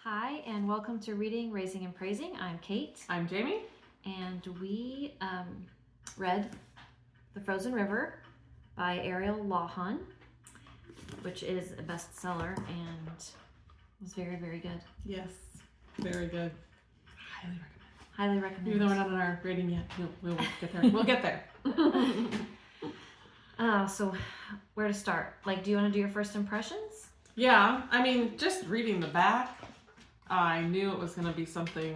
Hi, and welcome to Reading, Raising, and Praising. I'm Kate. I'm Jamie. And we read The Frozen River by Ariel Lawhon, which is a bestseller and was very, very good. Yes, very good. Highly recommend. Highly recommend. Even though we're not on our rating yet, we'll get there. We'll get there. So where to start? Do you want to do your first impressions? Yeah, I mean, just reading the back, I knew it was going to be something,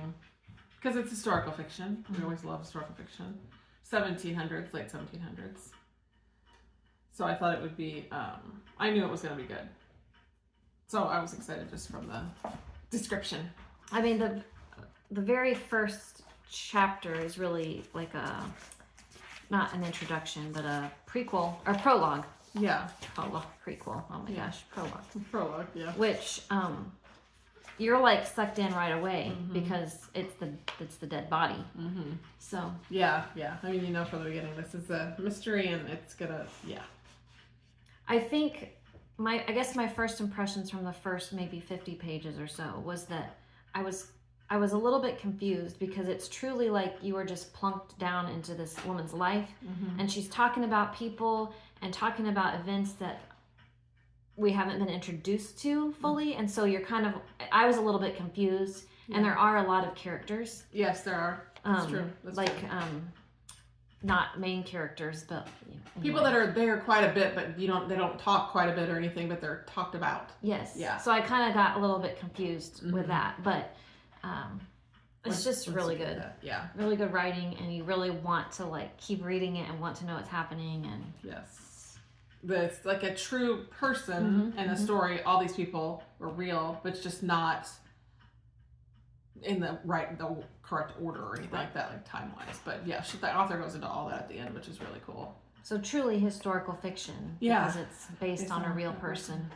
because it's historical fiction. We always love historical fiction. 1700s, late 1700s. So I thought it would be, I knew it was going to be good. So I was excited just from the description. I mean, the very first chapter is really like not an introduction, but a prequel, or prologue. Yeah. Prequel. Oh my gosh, prologue. Prologue, yeah. Which, you're sucked in right away because it's the dead body. Mm-hmm. So. Yeah. I mean, from the beginning, this is a mystery and it's gonna, I think I guess my first impressions from the first maybe 50 pages or so was that I was a little bit confused because it's truly like you were just plunked down into this woman's life and she's talking about people and talking about events that we haven't been introduced to fully, and so I was a little bit confused, and there are a lot of characters. Yes, there are. That's true. That's true. Not main characters, but people that are there quite a bit, but they don't talk quite a bit or anything, but they're talked about. Yes. Yeah. So I kind of got a little bit confused with that, but it's just really good. Yeah. Really good writing, and you really want to keep reading it and want to know what's happening. And yes. It's like a true person and a story. All these people are real, but it's just not in the correct order or anything like that, time wise. But yeah, the author goes into all that at the end, which is really cool. So truly historical fiction, because it's based on a real person.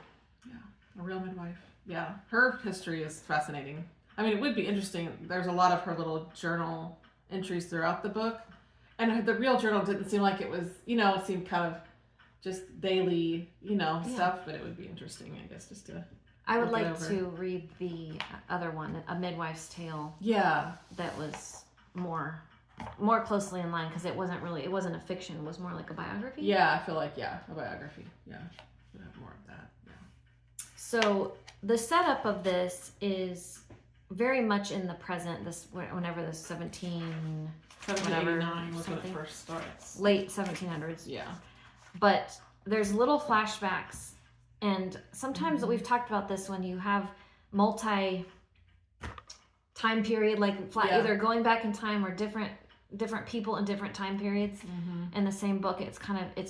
Yeah, a real midwife. Yeah, her history is fascinating. I mean, it would be interesting. There's a lot of her little journal entries throughout the book, and the real journal didn't seem like it was. It seemed kind of just daily, stuff, but it would be interesting, I guess, just to. I would like to read the other one, A Midwife's Tale. Yeah. That was more closely in line, because it wasn't a fiction, it was more like a biography. Yeah, I feel like, a biography. Yeah, we'll have more of that. Yeah. So the setup of this is very much in the present, whenever the 1789 was when it first starts. Late 1700s. Yeah. But there's little flashbacks, and sometimes we've talked about this when you have multi time period, either going back in time or different people in different time periods in the same book. It's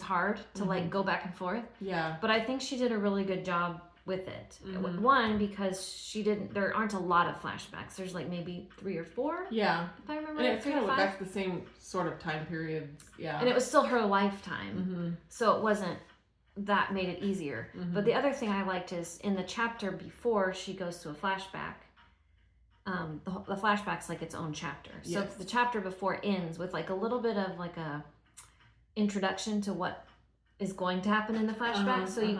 hard to go back and forth. Yeah. But I think she did a really good job with it. One, because there aren't a lot of flashbacks. There's maybe 3 or 4. Yeah. If I remember. And it's kind of back to the same sort of time periods. Yeah. And it was still her lifetime. So it wasn't, that made it easier. But the other thing I liked is in the chapter before she goes to a flashback, the flashback's its own chapter. So the chapter before ends with a little bit of a introduction to what is going to happen in the flashback, so you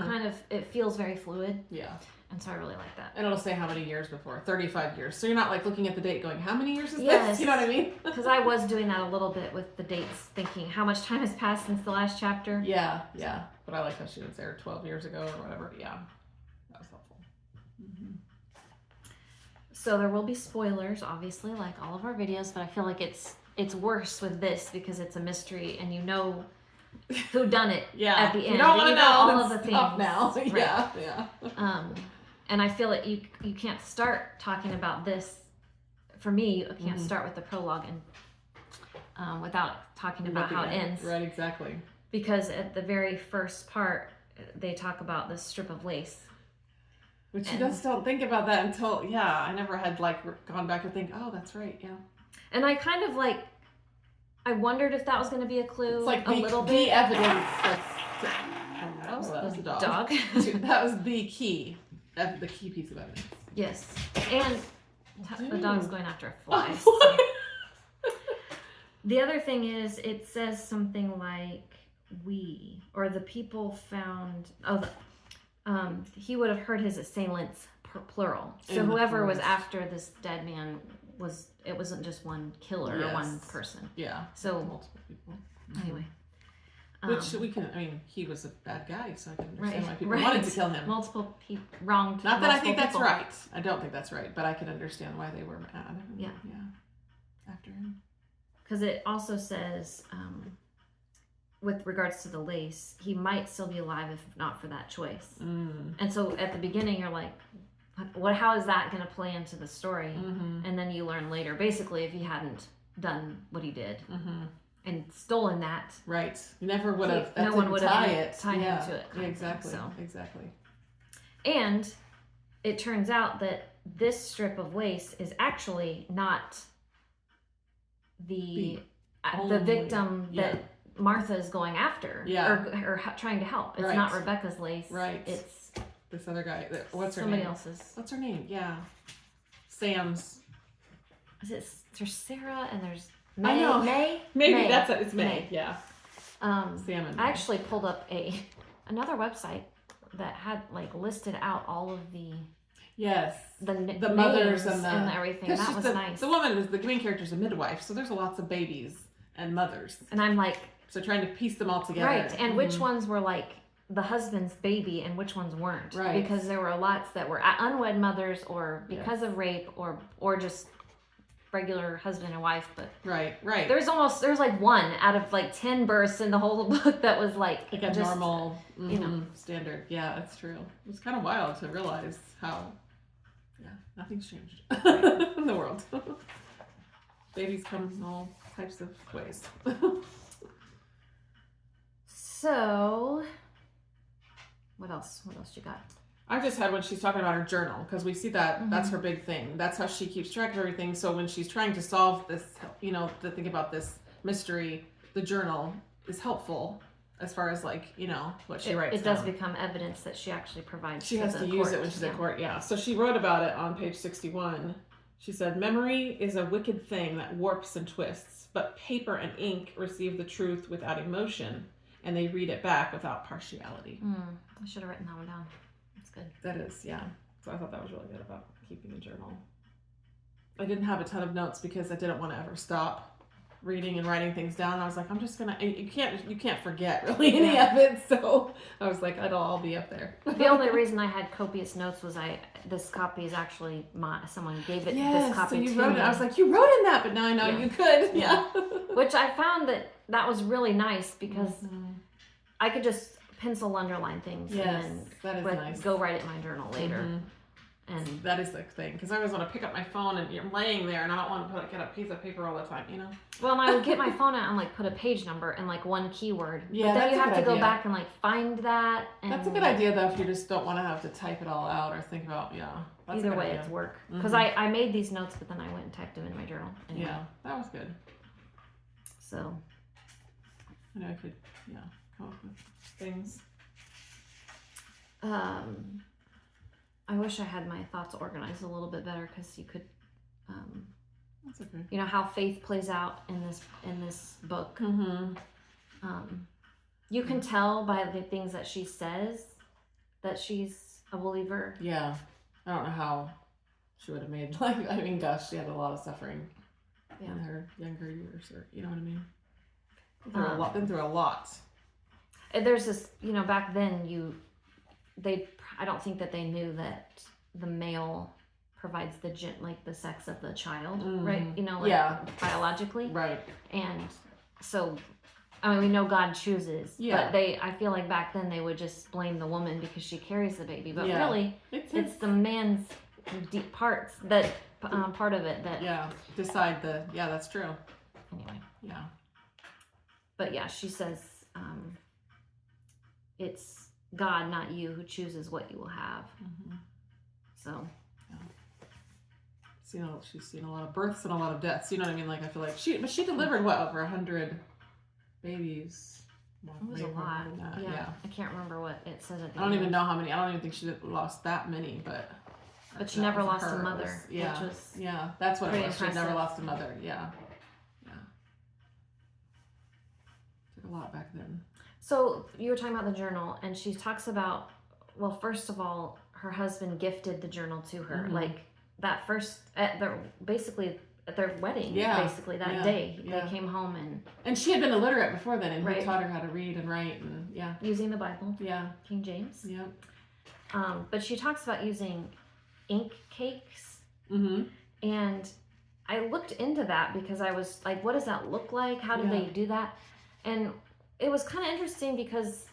it feels very fluid. Yeah. And so I really like that. And it'll say how many years before, 35 years. So you're not looking at the date going, how many years is this? You know what I mean? Because I was doing that a little bit with the dates, thinking how much time has passed since the last chapter. Yeah. But I like how she would say 12 years ago or whatever. Yeah. That was helpful. So there will be spoilers, obviously, like all of our videos, but I feel like it's worse with this because it's a mystery and who done it at the end. You don't want to know all of the things now. Right. Yeah. And I feel like you can't start talking about this. For me, you can't start with the prologue and without talking about how it ends. Right, exactly. Because at the very first part, they talk about this strip of lace. Which you just don't think about that until, I never had gone back to think, oh, that's right, yeah. And I kind of I wondered if that was going to be a clue. It's a little bit. The evidence. That was a dog. That was the key piece of evidence. Yes. And the dog's going after a fly. The other thing is, it says something like the people found, he would have heard his assailants plural. So In the whoever was forest. after this dead man it wasn't just one killer or one Yes. person. Yeah. So Multiple people. anyway. Which we can, I mean, he was a bad guy, so I can understand why people right. wanted to kill him. Multiple people wronged. Not that I think that's people. right. I don't think that's right, but I can understand why they were mad. Yeah. Yeah. After him. Because it also says, with regards to the lace, he might still be alive if not for that choice. And so at the beginning, you're like, how is that going to play into the story? And then you learn later, basically, if he hadn't done what he did and stolen that, right, you never would have. No one would have tied yeah. him to it. Yeah, exactly. So. Exactly. And it turns out that this strip of lace is actually not the victim that Martha is going after, or trying to help. It's not Rebecca's lace. Right. It's this other guy. What's her somebody name? else's. What's her name? Yeah, Sam's. There's Sarah and there's May. I know. May. Maybe May. that's it. It's May. May. Yeah. Sam and May. I actually pulled up another website that had like listed out all of the the mothers names and everything. That was nice. The woman is the main character is a midwife, so there's lots of babies and mothers. And I'm like, so trying to piece them all together. Right, and which ones were like the husband's baby and which ones weren't. Right. Because there were lots that were unwed mothers or because of rape or just regular husband and wife. But right. There's like one out of like 10 births in the whole book that was like a just, normal standard. Yeah, that's true. It was kind of wild to realize how nothing's changed in the world. Babies come in all types of ways. So, what else you got? I just had when she's talking about her journal, because we see that that's her big thing. That's how she keeps track of everything. So when she's trying to solve this, to think about this mystery, the journal is helpful as far as like, what she writes. It does become evidence that she actually provides. She has to use it when she's at court. Yeah. So she wrote about it on page 61. She said, "Memory is a wicked thing that warps and twists, but paper and ink receive the truth without emotion, and they read it back without partiality." I should have written that one down. That's good. That is, yeah. So I thought that was really good about keeping a journal. I didn't have a ton of notes because I didn't want to ever stop reading and writing things down. I was like, I'm just gonna. You can't forget really any of it. So I was like, it'll all be up there. The only reason I had copious notes was this copy is actually someone gave it this copy so you to wrote me. it. I was like, you wrote in that, but now I know you could. Yeah. Which I found that was really nice because I could just pencil underline things and that is nice. Go write it in my journal later. And that is the thing, because I always want to pick up my phone and you're laying there, and I don't want to get a piece of paper all the time, Well, and I would get my phone out and like put a page number and like one keyword. Yeah, but then that's you a have to good go idea. back and like find that. And That's a good idea though, if you just don't want to have to type it all out or think about that's either a good way, idea. it's work. Because I made these notes, but then I went and typed them in my journal. Anyway. Yeah, that was good. So. I know I could come up with things. I wish I had my thoughts organized a little bit better because you could, That's okay. How faith plays out in this book. You can tell by the things that she says that she's a believer. Yeah, I don't know how she would have made gosh, she had a lot of suffering in her younger years, or you know what I mean. Been through a lot. There's this, back then I don't think that they knew that the male provides the sex of the child, right? Biologically. Right. And so, we know God chooses, but I feel like back then they would just blame the woman because she carries the baby, but really it's the man's deep parts that, part of it that. Decide that's true. Anyway. Yeah. But she says, it's God, not you, who chooses what you will have. So. She's seen a lot of births and a lot of deaths. You know what I mean? Like I feel like she delivered over 100 babies. It was a lot. Yeah. I can't remember what it says at the I don't end. even know how many. I don't even think she lost that many, but she never lost a mother. Which was that's what it was. impressive. She never lost a mother. Yeah. Took a lot back then. So you were talking about the journal, and she talks about, well, first of all, her husband gifted the journal to her. Mhm. Like that first, at their wedding, Yeah. basically that Yeah. day, Yeah. they came home and she had been illiterate before then, and he Right. taught her how to read and write, and using the Bible, yeah. King James. Yep. But she talks about using ink cakes, Mm-hmm. and I looked into that because I was like, what does that look like? How did Yeah. they do that? And it was kind of interesting because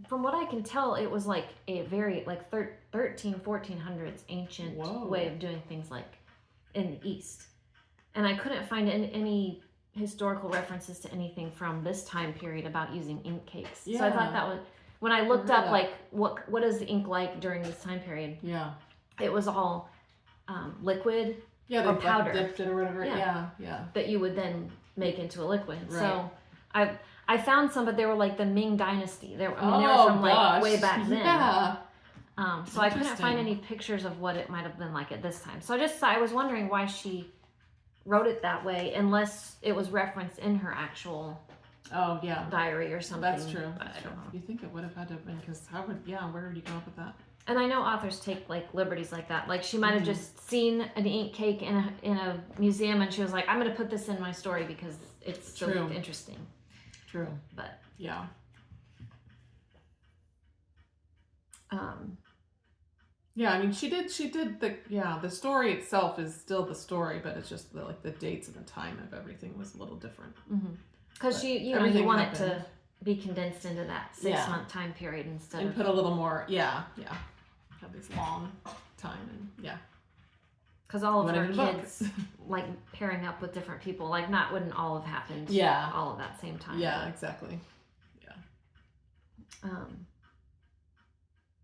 from what I can tell, it was like a very like 1400s ancient Whoa. way of doing things, like in the East. And I couldn't find any historical references to anything from this time period about using ink cakes. So I thought that was, when I looked up like what is the ink like during this time period, Yeah. it was all liquid Yeah, or they powder. like dipped it or whatever. Yeah. Yeah. that you would then make into a liquid. Right. So I found some, but they were like the Ming Dynasty. They were from gosh. like way back then. Yeah. So I couldn't find Interesting. any pictures of what it might have been like at this time. So I was wondering why she wrote it that way, unless it was referenced in her actual Oh yeah. diary or something. That's true. But That's I true. don't know. You think it would have had to have been, because where would you come up with that? And I know authors take like liberties like that. Like she might have Mhm. just seen an ink cake in a museum, and she was like, "I'm going to put this in my story because it's so True. interesting." True. But Yeah. Yeah, I mean, she did the story itself is still the story, but it's just the dates and the time of everything was a little different. because But you everything want it happened. to be condensed into that 6-month time period instead And of put a little more, have this long time, and because all of Whatever her the book. kids like pairing up with different people, like wouldn't all have happened Yeah. all at that same time. Yeah, exactly.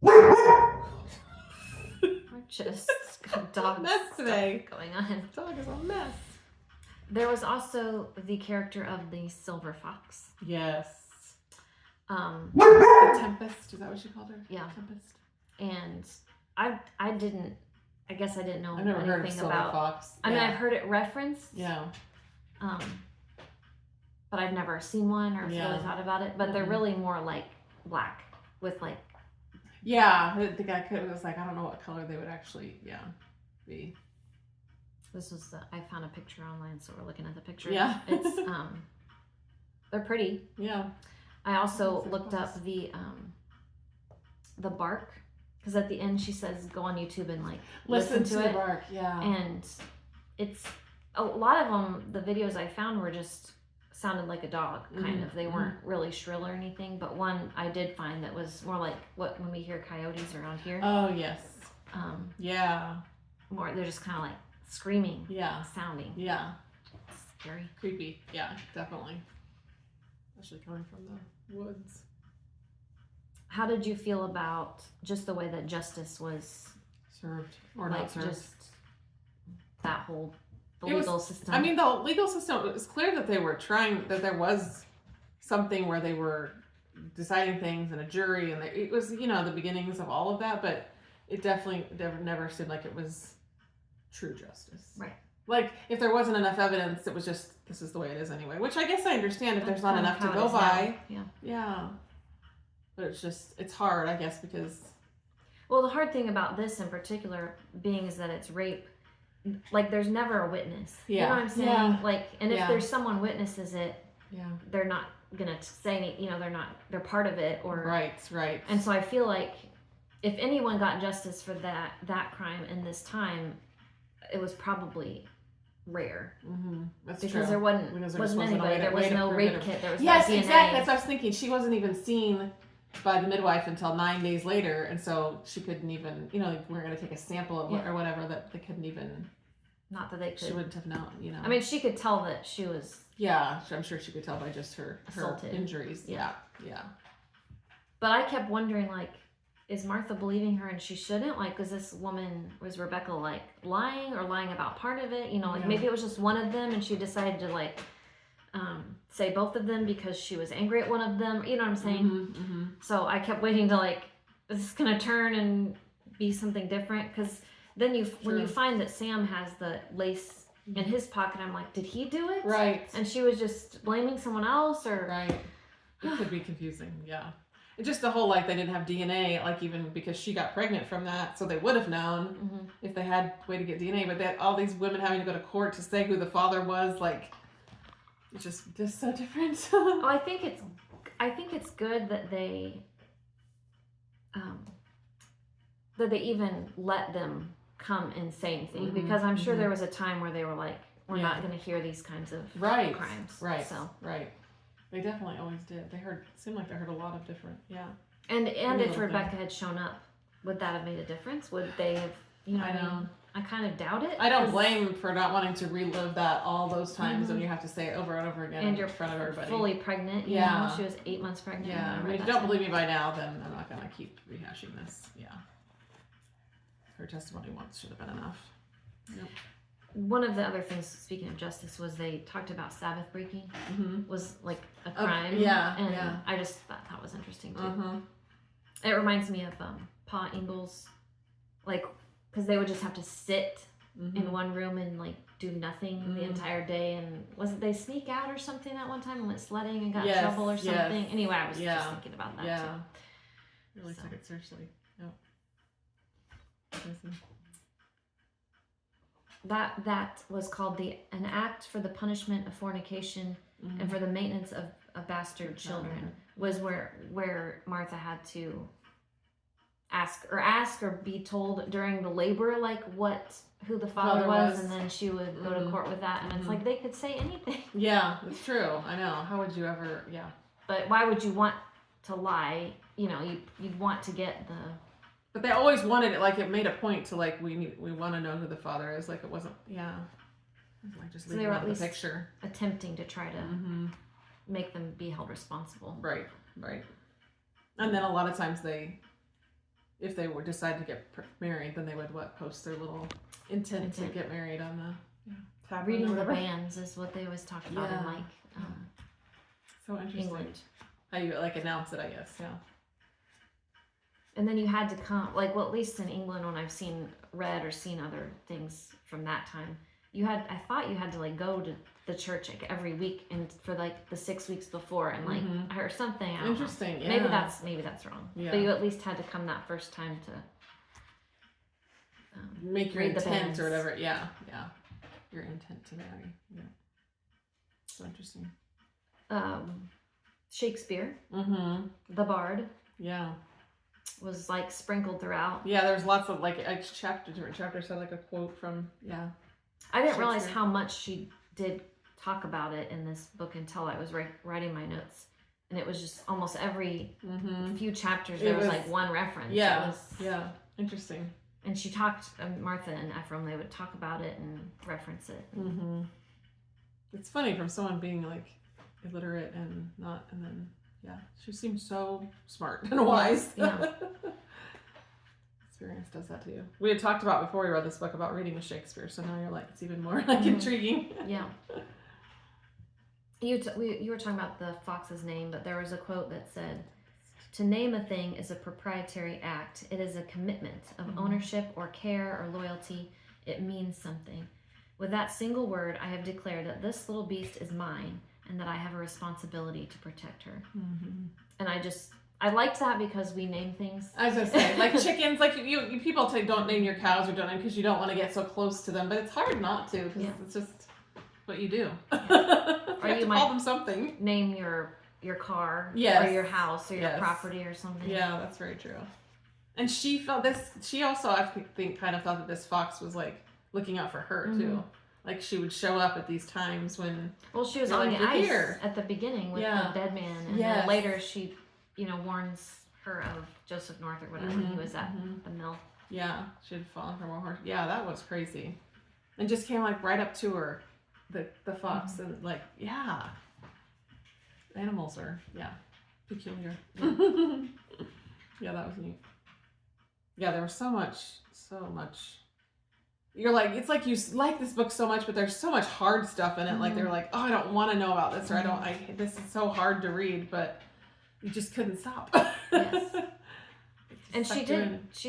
We're just got dog Mess stuff today. going on. Dog is a mess. There was also the character of the silver fox. Yes. The Tempest, is that what you called her? Yeah. Tempest. And I guess I didn't know I've never heard of anything Silver about. Fox. I mean, I've heard it referenced. Yeah. But I've never seen one or Yeah. really thought about it. But they're Mhm. really more like black with like. Yeah, the guy was like, I don't know what color they would actually, be. This was I found a picture online, so we're looking at the picture. Yeah. It's they're pretty. Yeah. I also Silver looked fox. up the bark, because at the end she says go on YouTube and like listen to the it. bark, yeah. And it's a lot of them. The videos I found were just sounded like a dog, kind of. They weren't really shrill or anything. But one I did find that was more like when we hear coyotes around here. Oh, yes. Yeah. More they're just kind of like screaming, Yeah. sounding. Yeah. Scary. Creepy. Yeah, definitely. Especially coming from the woods. How did you feel about just the way that justice was Served or like not served. just that whole It was- legal system? I mean, the legal system, it was clear that they were trying, that there was something where they were deciding things and a jury, and it was, the beginnings of all of that, but it definitely never seemed like it was true justice. Right. Like, if there wasn't enough evidence, it was just, this is the way it is anyway, which I guess I understand if there's not Kind of enough to how it go is by. now. Yeah. Yeah. But it's hard, I guess, because... Well, the hard thing about this in particular being is that it's rape. Like, there's never a witness. Yeah. You know what I'm saying? Yeah. Like, and if Yeah. there's someone witnesses it, Yeah. they're not gonna say any, they're part of it or. Right. And so I feel like if anyone got justice for that crime in this time, it was probably rare. Mm-hmm. That's Because true. there wasn't Because there wasn't just wasn't a anybody. way to- There was way to no prove rape it. kit. There was Yes, no DNA. exactly. That's what I was thinking. She wasn't even seen by the midwife until 9 days later, and so she couldn't even, like, we're going to take a sample of or whatever, that they couldn't even. Not that they could. She wouldn't have known, I mean, she could tell that she was. Yeah, I'm sure she could tell by just her Assaulted. injuries. Yeah. Yeah. But I kept wondering, like, is Martha believing her and she shouldn't? Like, was Rebecca, like, lying or lying about part of it? Like, Yeah. maybe it was just one of them and she decided to, like, say both of them because she was angry at one of them. You know what I'm saying? Mm-hmm. So I kept waiting to, like, is this going to turn and be something different? Because then when you find that Sam has the lace in his pocket, I'm like, did he do it? Right. And she was just blaming someone else or... Right. It could be confusing. Yeah. just the whole, like, they didn't have DNA, like, even because she got pregnant from that, so they would have known if they had a way to get DNA, but that all these women having to go to court to say who the father was, like, it's just so different. Oh, I think it's good that they even let them come and say anything, because I'm sure there was a time where they were like, we're not going to hear these kinds of crimes. Right. So. Right. They definitely always did. Seemed like they heard a lot of different, And if Rebecca had shown up, would that have made a difference? Would they have, I know. I kind of doubt it. I don't blame them for not wanting to relive that all those times when you have to say it over and over again in front of everybody. Fully pregnant, you know? She was 8 months pregnant. Yeah, I mean, if you don't believe me by now, then I'm not going to keep rehashing this. Yeah. Her testimony once should have been enough. Yep. One of the other things, speaking of justice, was they talked about Sabbath breaking was like a crime. I just thought that was interesting too. It reminds me of Pa Ingalls, like, because they would just have to sit in one room and like do nothing the entire day. And wasn't they sneak out or something at one time and went sledding and got in trouble or something? Anyway, I was just thinking about that too. Really took it seriously. Yep. That was called an act for the punishment of fornication and for the maintenance of bastard children, was where Martha had to ask or be told during the labor, like who the father was, and then she would go to court with that, and it's like they could say anything. Yeah, it's true. I know. How would you ever? Yeah. But why would you want to lie? You'd want to get the. But they always wanted it, like, it made a point to, like, we want to know who the father is. Like, it wasn't, like, just leaving out the picture. Attempting to try to make them be held responsible. Right. And then a lot of times if they would decide to get married, then they would, post their little intent to get married on the reading the banns is what they always talk about in, like, so interesting. England. How you, like, announce it, I guess, And then you had to come, like, well, at least in England, when I've read or seen other things from that time, I thought you had to, like, go to the church, like, every week and for, like, the 6 weeks before and, like, or something. I don't Interesting, know. Maybe that's wrong. Yeah. But you at least had to come that first time to make your intent or whatever. Yeah. Your intent to marry. Yeah. So interesting. Shakespeare. The Bard. Yeah. Was like sprinkled throughout. Yeah, there's lots of like different chapters had like a quote from I didn't realize how much she did talk about it in this book until I was writing my notes, and it was just almost every few chapters there was like one reference. Yeah, interesting. And she talked, Martha and Ephraim, they would talk about it and reference it. It's funny from someone being like illiterate and then. Yeah, she seems so smart and wise. Yeah. Experience does that to you. We had talked about before we read this book about reading with Shakespeare, so now you're like, it's even more like intriguing. Yeah. You were talking about the fox's name, but there was a quote that said, "To name a thing is a proprietary act. It is a commitment of ownership or care or loyalty. It means something. With that single word, I have declared that this little beast is mine, and that I have a responsibility to protect her." And I liked that because we name things. I was gonna say, like chickens, like you people don't name your cows or don't name because you don't want to get so close to them, but it's hard not to because it's just what you do. Or you might call them something. Name your car, or your house, or your property, or something. Yeah, that's very true. And she felt this. She also, I think, kind of thought that this fox was like looking out for her too. Like she would show up at these times when. Well, she was on the ice at the beginning with the dead man, and then later she, warns her of Joseph North or whatever when he was at the mill. Yeah, she had fallen from her horse. Yeah, that was crazy, and just came like right up to her, the fox, and like animals are peculiar. Yeah, that was neat. Yeah, there was so much. You're like, it's like you like this book so much, but there's so much hard stuff in it. Like they're like, oh, I don't want to know about this, or this is so hard to read, but you just couldn't stop. Yes. And she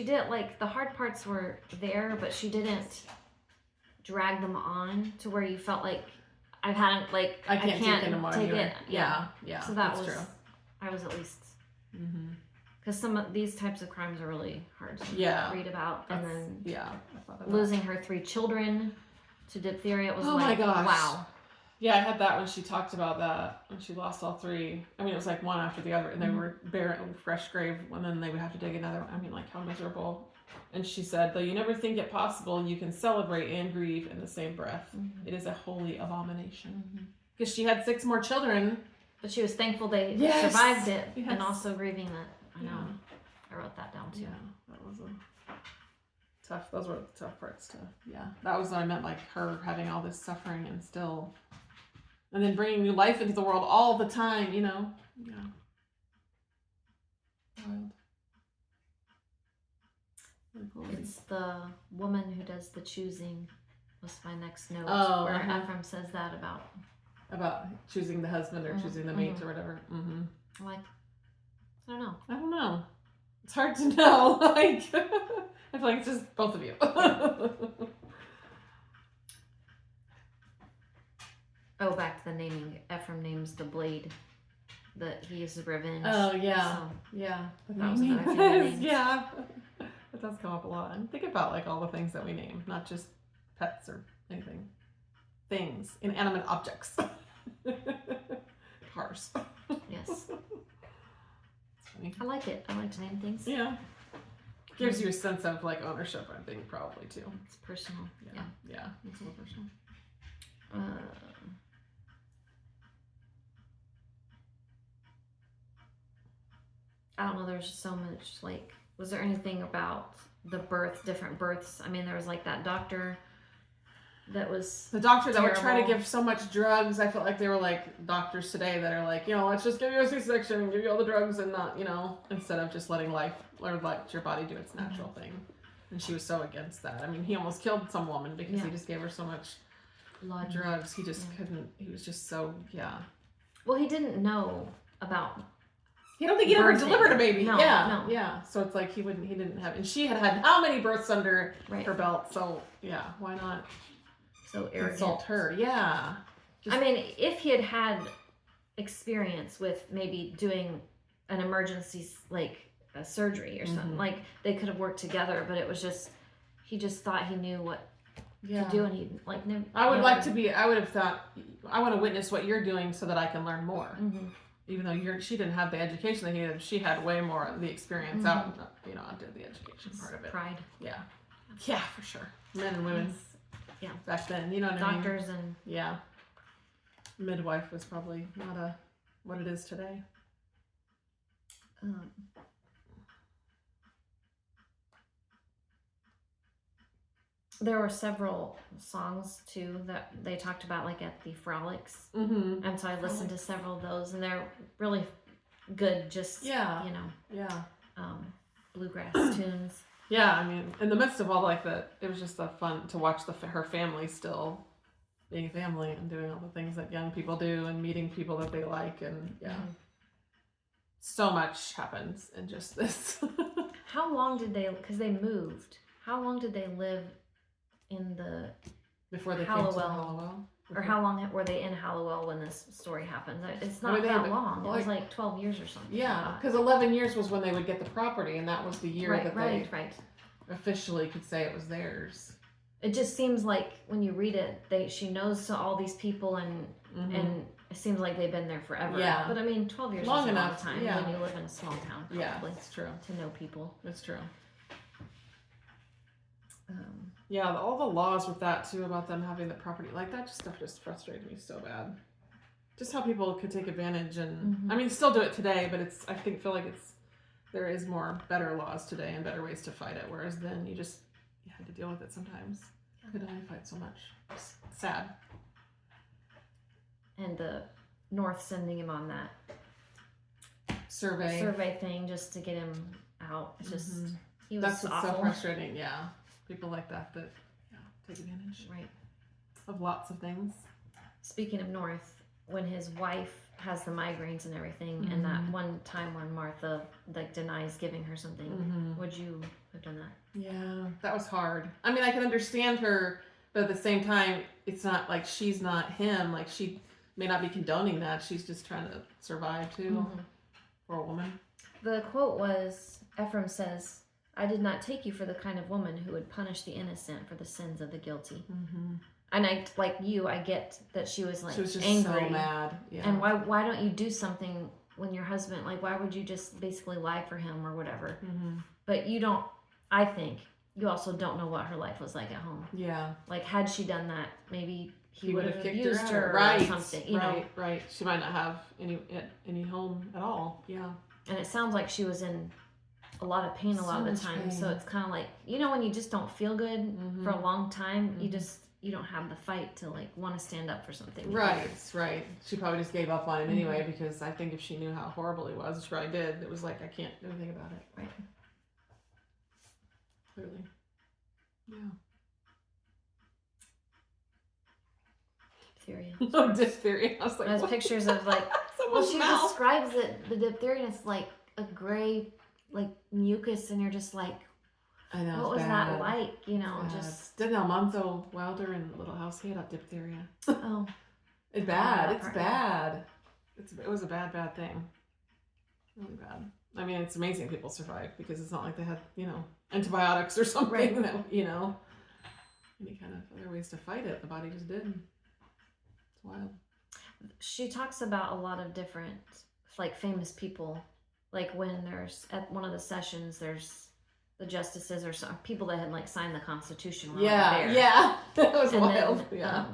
did like the hard parts were there, but she didn't drag them on to where you felt like I can't take it. Yeah. So that was true. I was at least Because some of these types of crimes are really hard to read about. And then losing her 3 children to diphtheria, it was my gosh. Wow. Yeah, I had that when she talked about that, when she lost all 3. I mean, it was like one after the other, and they were barren, fresh grave, and then they would have to dig another one. I mean, like, how miserable. And she said, though you never think it possible, you can celebrate and grieve in the same breath. It is a holy abomination. Because she had 6 more children. But she was thankful they survived it, and also grieving that. I know. I wrote that down, too. Yeah, that was tough. Those were the tough parts, too. Yeah, that was what I meant, like, her having all this suffering and still... And then bringing new life into the world all the time, you know? Yeah. Wild. It's the woman who does the choosing was my next note. Oh, where Ephraim says that about choosing the husband or choosing the mate or whatever. I'm like, I don't know. It's hard to know. Like, I feel like it's just both of you. Oh, back to the naming. Ephraim names the blade that he uses revenge. Oh, yeah. So, yeah. that was another thing. Yeah. It does come up a lot. And think about, like, all the things that we name, not just pets or anything. Things. Inanimate objects. Cars. Yes. Funny. I like it. I like to name things. Yeah. Gives you a sense of, like, ownership, I think, probably, too. It's personal. Yeah. Yeah. It's a little personal. I don't know, there's just so much, like, was there anything about the different births? I mean, there was, like, that doctor that was the doctor terrible. That would try to give so much drugs. I felt like they were, like, doctors today that are like, you know, let's just give you a C-section and give you all the drugs and not, you know, instead of just letting life, or let your body do its natural thing. And she was so against that. I mean, he almost killed some woman because he just gave her so much drugs. He just couldn't, he was just so, Well, he didn't know about... You don't think he'd ever delivered a baby? No, yeah, no. Yeah. So it's like he didn't have, and she had how many births under her belt? So yeah, why not? So arrogant. Insult her? Yeah. I mean, if he had had experience with maybe doing an emergency, like a surgery or something, like they could have worked together. But it was just he just thought he knew what to do, and he like knew. I would like to be. I would have thought I want to witness what you're doing so that I can learn more. Even though she didn't have the education that he had, she had way more of the experience out, you know, did the education part of it. Pride. Yeah. Yeah, for sure. Men and women. Yeah. Back then, you know what I mean? Doctors and... Yeah. Midwife was probably not what it is today. There were several songs too that they talked about, like at the frolics, and so I listened to several of those, and they're really good. Just you know, bluegrass tunes. Yeah, I mean, in the midst of all it was just the fun to watch her family still being a family and doing all the things that young people do and meeting people that they like, and so much happens in just this. How long did they? Because they moved. How long did they live? In the before they came to Hallowell? Or how long were they in Hallowell when this story happened? It's not that long. It was like 12 years or something. Yeah, because 11 years was when they would get the property, and that was the year that they officially could say it was theirs. It just seems like when you read it, she knows all these people, and it seems like they've been there forever. Yeah. But I mean, 12 years long is a enough long time when you live in a small town. Probably, yeah, it's true. To know people. It's true. Yeah, all the laws with that too about them having the property, like that stuff just frustrated me so bad. Just how people could take advantage, and I mean, still do it today, but feel like there is better laws today and better ways to fight it. Whereas then you had to deal with it sometimes. Could only fight so much. It's sad. And the North sending him on that survey thing just to get him out. It's just he was that's awful. So frustrating. Yeah. People like that take advantage of lots of things. Speaking of North, when his wife has the migraines and everything, and that one time when Martha denies giving her something, would you have done that? Yeah, that was hard. I mean, I can understand her, but at the same time, it's not like she's not him. Like, she may not be condoning that. She's just trying to survive too for a woman. The quote was, Ephraim says, "I did not take you for the kind of woman who would punish the innocent for the sins of the guilty." Mm-hmm. And I, like you, I get that she was like She was just angry. so mad. Yeah. And why don't you do something when your husband, like, why would you just basically lie for him or whatever? Mm-hmm. But you don't, I think, you also don't know what her life was like at home. Yeah. Like, had she done that, maybe he would have kicked abused her right. or something, you know? Right. She might not have any home at all. Yeah. And it sounds like she was in a lot of pain a lot of the time. Pain. So it's kind of like, you know, when you just don't feel good for a long time, Mm-hmm. you don't have the fight to like want to stand up for something. Right. She probably just gave up on him anyway, because I think if she knew how horrible he was, she probably did. It was like, I can't do anything about it. Right. Clearly. Yeah. Diphtheria. Oh, diphtheria. I was like, There's what? pictures of like, well, she mouth. describes it, the diphtheria, and it's like a gray, like mucus, and you're just like, I know. what was bad. that like? You know, Bad. just. Didn't Almanzo Wilder in Little House, he had diphtheria. Oh. It's bad. that It's part, bad. It was a bad thing. Really bad. I mean, it's amazing people survived, because it's not like they had, you know, antibiotics or something, Right. that, you know, any kind of other ways to fight it. The body just did. It's wild. She talks about a lot of different, like, famous people. Like, when there's, at one of the sessions, there's the justices or some people that had, like, signed the Constitution. Were Yeah, there. yeah. That was And wild. then, Yeah.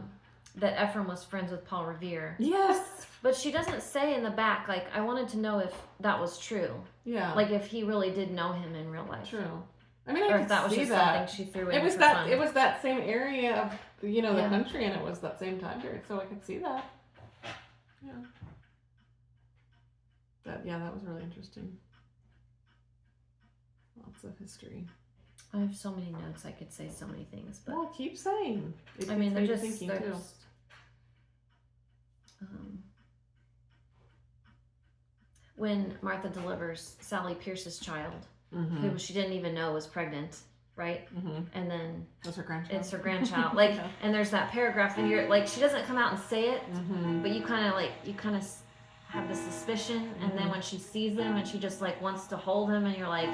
that Ephraim was friends with Paul Revere. Yes. But she doesn't say in the back, like, I wanted to know if that was true. Yeah. Like, if he really did know him in real life. True. I mean, I Or could if that was see just that. something she threw in It was for that. fun. It was that same area of, you know, the Yeah. country, and it was that same time period, so I could see that. Yeah. That was really interesting. Lots of history. I have so many notes. I could say so many things, but Well, keep saying. It I mean, they're gets me just, thinking, too. When Martha delivers Sally Pierce's child, Mm-hmm. who she didn't even know was pregnant, right? Mm-hmm. And then That's her grandchild. it's her grandchild. Like, Yeah. and there's that paragraph, and you're like, she doesn't come out and say it, Mm-hmm. but you kind of have the suspicion, and then when she sees him and she just like wants to hold him, and you're like,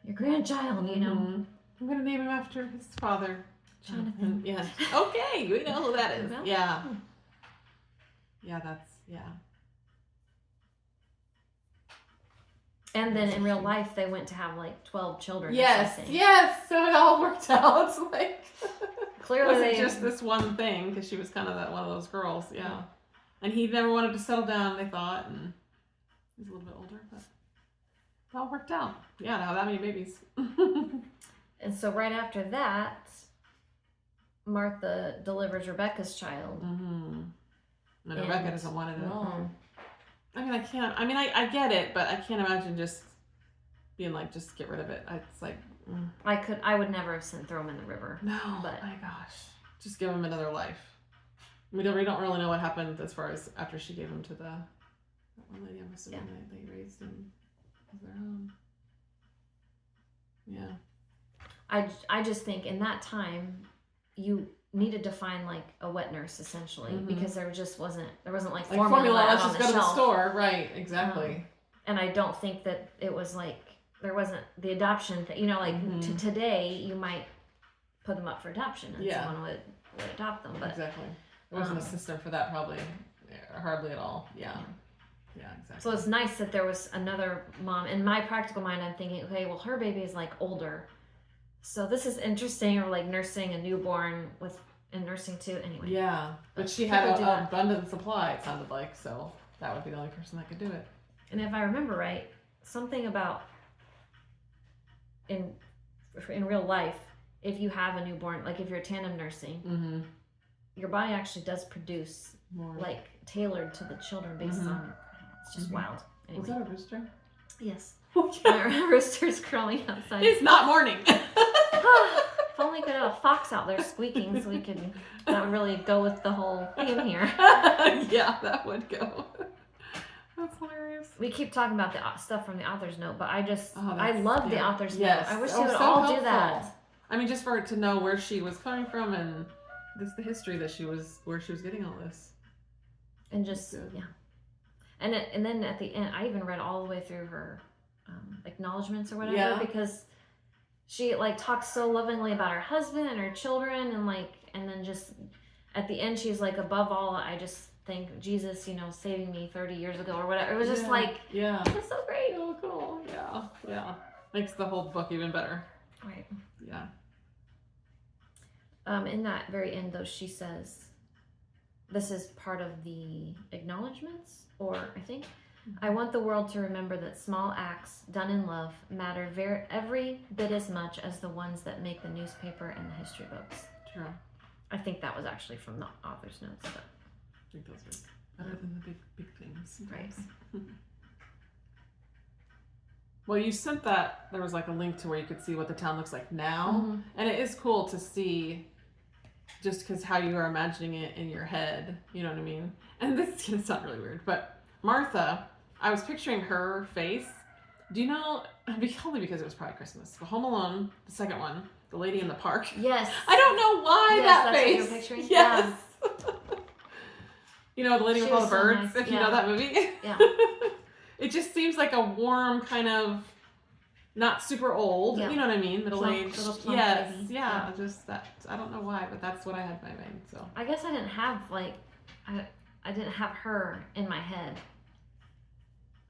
your grandchild, you know. Mhm. I'm gonna name him after his father, Jonathan. Yeah. Okay, we know who that is. Well, Yeah. Yeah, yeah. And then in real life, they went to have like 12 children. or Yes, something. yes. So it all worked out. Like, Clearly, wasn't they just this one thing, because she was kind of that one of those girls. Yeah. And he never wanted to settle down, they thought, and he's a little bit older, but it all worked out. Yeah, to have that many babies. And so right after that, Martha delivers Rebecca's child. Mm-hmm. And And- Rebecca doesn't want it at all. Mhm. I get it, but I can't imagine just being like, just get rid of it. It's like, I would never have throw him in the river. no, But- my gosh. Just give him another life. We don't really know what happened as far as after she gave him to that one lady, I'm assuming that they raised him as their own. Yeah. I just think in that time, you needed to find like a wet nurse essentially, Mhm. because there wasn't like Like formula let's out just on go the to the shelf. store. Right, exactly. And I don't think that it was like, there wasn't the adoption thing, you know, like Mhm. today you might put them up for adoption and Yeah. someone would adopt them, but Exactly. There wasn't a um, system for that, probably. Hardly at all. Yeah. Yeah, exactly. so it's nice that there was another mom. In my practical mind, I'm thinking, okay, well, her baby is like older, so this is interesting. Or like nursing a newborn and nursing too. Anyway, Yeah, but she People had do an that. abundant supply, it sounded like, so that would be the only person that could do it. and if I remember right, something about in real life, if you have a newborn, like if you're tandem nursing, Mm-hmm. your body actually does produce More. like tailored to the children based Mhm. on. It's just Mhm. wild. Was Anyway, that a rooster? yes, Okay. my rooster's crowing outside. It's not morning. If only we could have a fox out there squeaking, so we could. That would really go with the whole theme here. Yeah, that would go. That's hilarious. We keep talking about the stuff from the author's note, but I that's- love the yeah. author's Yes. note. I wish Oh, they would so all do helpful. that. I mean, just for her to know where she was coming from and this the history that where she was getting all this. And just Good. yeah. And then at the end, I even read all the way through her acknowledgments or whatever, Yeah. because she like talks so lovingly about her husband and her children, and then just at the end she's like, above all, I just thank Jesus, saving me 30 years ago or whatever. It was just yeah. it was so great. Oh, cool. Yeah. Makes the whole book even better. Right. Yeah. In that very end, though, she says, this is part of the acknowledgments, or I think, I want the world to remember that small acts done in love matter every bit as much as the ones that make the newspaper and the history books. True. I think that was actually from the author's notes. But... I think those are better than the big things. Right. Well, you sent that, there was like a link to where you could see what the town looks like now. Mm-hmm. And it is cool to see just because how you are imagining it in your head. You know what I mean? And this is going to sound really weird, but Martha, I was picturing her face. Do you know, only because it was probably Christmas, but Home Alone, the second one, the lady in the park. Yes. I don't know why that that's face. What you're picturing? Yes. You know, the lady She with all the was so birds, nice. if you know that movie. Yeah. It just seems like a warm kind of, not super old, Yeah. you know what I mean? Middle-aged. Little plump Yes, lady. yeah, just that. I don't know why, but that's what I had in my mind, so. I guess I didn't have, I didn't have her in my head.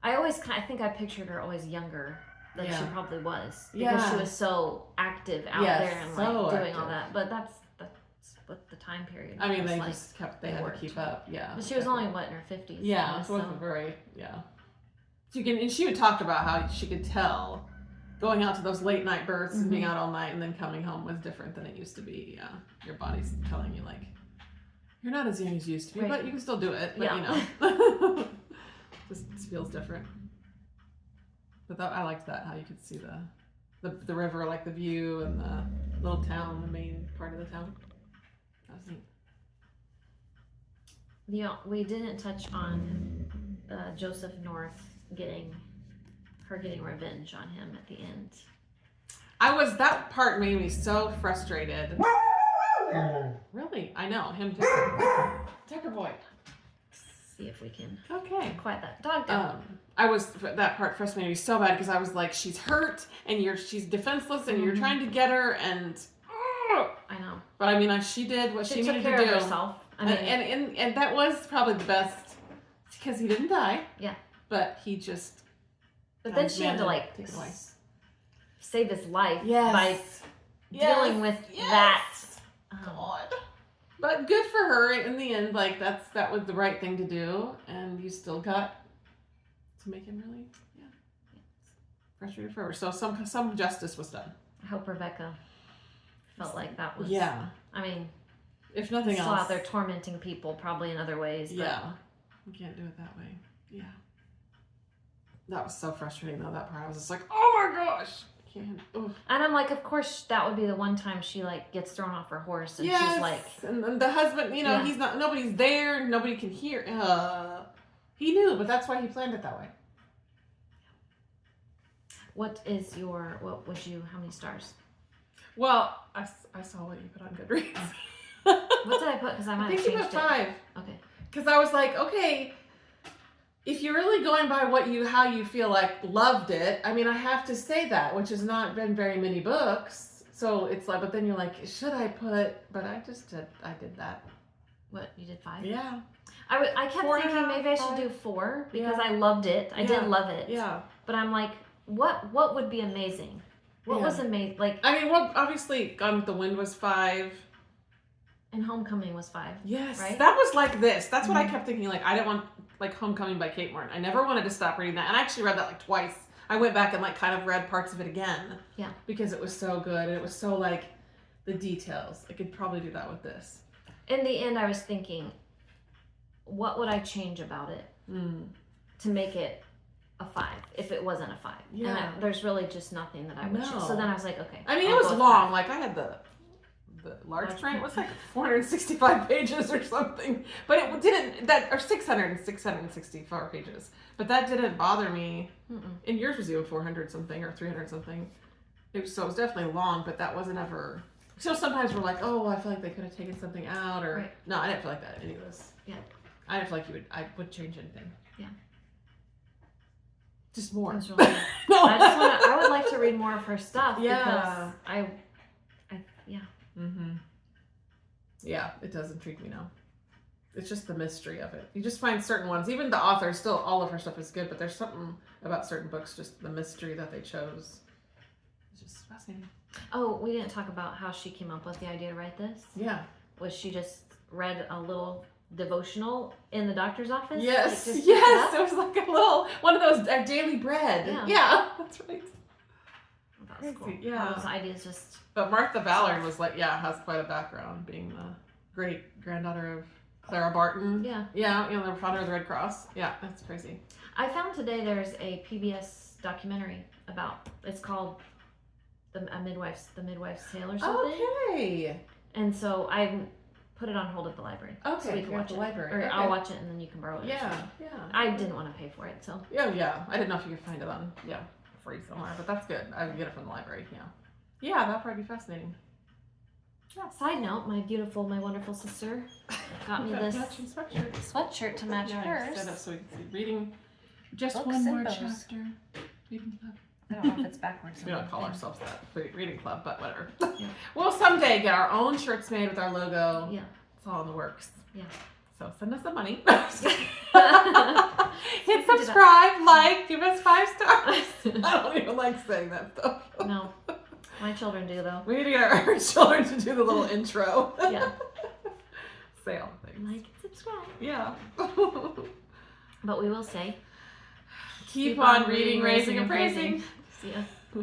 I think I pictured her always younger than she probably was. Because she was so active out there and so doing active. all that. But that's what the time period I mean, was they like. just kept, they had to keep up, yeah. But she was only, in her 50s? Yeah, so it wasn't very, yeah. And she would talk about how she could tell going out to those late night births and being out all night and then coming home was different than it used to be. Yeah, your body's telling you like you're not as young as you used to be, but you can still do it. But just feels different. But I liked that how you could see the river, like the view and the little town, the main part of the town. That was neat. We didn't touch on Joseph North getting revenge on him at the end. That part made me so frustrated. Really? I know. Him just Tucker boy. See if we can quiet that dog down. That part frustrated me so bad because I was like, she's hurt and she's defenseless and you're trying to get her and I know. But I mean, she did what she needed to do. She took care of herself. I mean, and that was probably the best because he didn't die. Yeah. But he just. But then she had to save his life by dealing with that. God. But good for her in the end. Like that was the right thing to do, and you still got to make him really frustrated for her. So some justice was done. I hope Rebecca felt like that was. Yeah. I mean, if nothing else, still out there tormenting people, probably in other ways. But... Yeah. You can't do it that way. Yeah. That was so frustrating though, that part. I was just like, oh my gosh. I can't. Ugh. And I'm like, of course that would be the one time she gets thrown off her horse and she's like. And the husband, he's not, nobody's there, nobody can hear. He knew, but that's why he planned it that way. How many stars? Well, I saw what you put on Goodreads. What did I put? Because I might have changed it. I think you put 5. Okay. Because I was like, okay, if you're really going by how you feel like loved it, I mean, I have to say that, which has not been very many books. So it's like, but then you're like, should I put, but I did that. What, you did 5? Yeah. I kept 4 thinking maybe I should do 4 because I loved it. I did love it. Yeah. But I'm like, what would be amazing? What was amazing? Like, I mean, well, obviously, Gone with the Wind was 5. And Homecoming was 5. Yes. Right? That was like this. That's what I kept thinking. Like, I didn't want, like, Homecoming by Kate Martin. I never wanted to stop reading that. And I actually read that, like, twice. I went back and, like, kind of read parts of it again. Yeah. Because it was so good. And it was so, like, the details. I could probably do that with this. In the end, I was thinking, what would I change about it to make it a 5 if it wasn't a 5? Yeah. And there's really just nothing that I would change. So then I was like, okay. I mean, it was long. 5. Like, I had the large print was like 465 pages or something, but it didn't or 664 pages, but that didn't bother me. And yours was even 400 something or 300 something. It was definitely long, but that wasn't ever. So sometimes we're like, oh, I feel like they could have taken something out, or no, I didn't feel like that any of this. Yeah, I didn't feel like I would change anything. Yeah, Just more. It's really good. No. I would like to read more of her stuff. Yeah. Because yeah. Mm-hmm. Yeah, it does intrigue me now. It's just the mystery of it. You just find certain ones. Even the author, still all of her stuff is good, but there's something about certain books, just the mystery that they chose. It's just fascinating. Oh, we didn't talk about how she came up with the idea to write this. Yeah. Was she just read a little devotional in the doctor's office? Yes. Like, just Yes. It was like a little one of those daily bread. Yeah. That's right. That's cool. Yeah. Those ideas just. But Martha Ballard was like, has quite a background, being the great granddaughter of Clara Barton. Yeah. Yeah, the founder of the Red Cross. Yeah, that's crazy. I found today there's a PBS documentary about. It's called the Midwife's Tale or something. Okay. And so I put it on hold at the library. Okay. So we can watch the it. library. Or Okay. I'll watch it and then you can borrow it. Yeah. Yeah. I didn't want to pay for it, so. Yeah. I didn't know if you could find it on free somewhere, but that's good. I would get it from the library. Yeah. Yeah, that'd probably be fascinating. Yeah. Side note, my wonderful sister got me this matching sweatshirt. sweatshirt to match hers. Set up so we can see reading. Just Books one and more bows. chapter. Reading club. I don't know if it's backwards. We don't call ourselves that reading club, but whatever. Yeah. We'll someday get our own shirts made with our logo. Yeah. It's all in the works. Yeah. So send us the money. We Hit can do subscribe, like, give us 5 stars. I don't even like saying that stuff. No. My children do, though. We need to get our children to do the little intro. Yeah. Say all the things. Like and subscribe. Yeah. But we will say, Keep on reading, raising, and praising. See ya.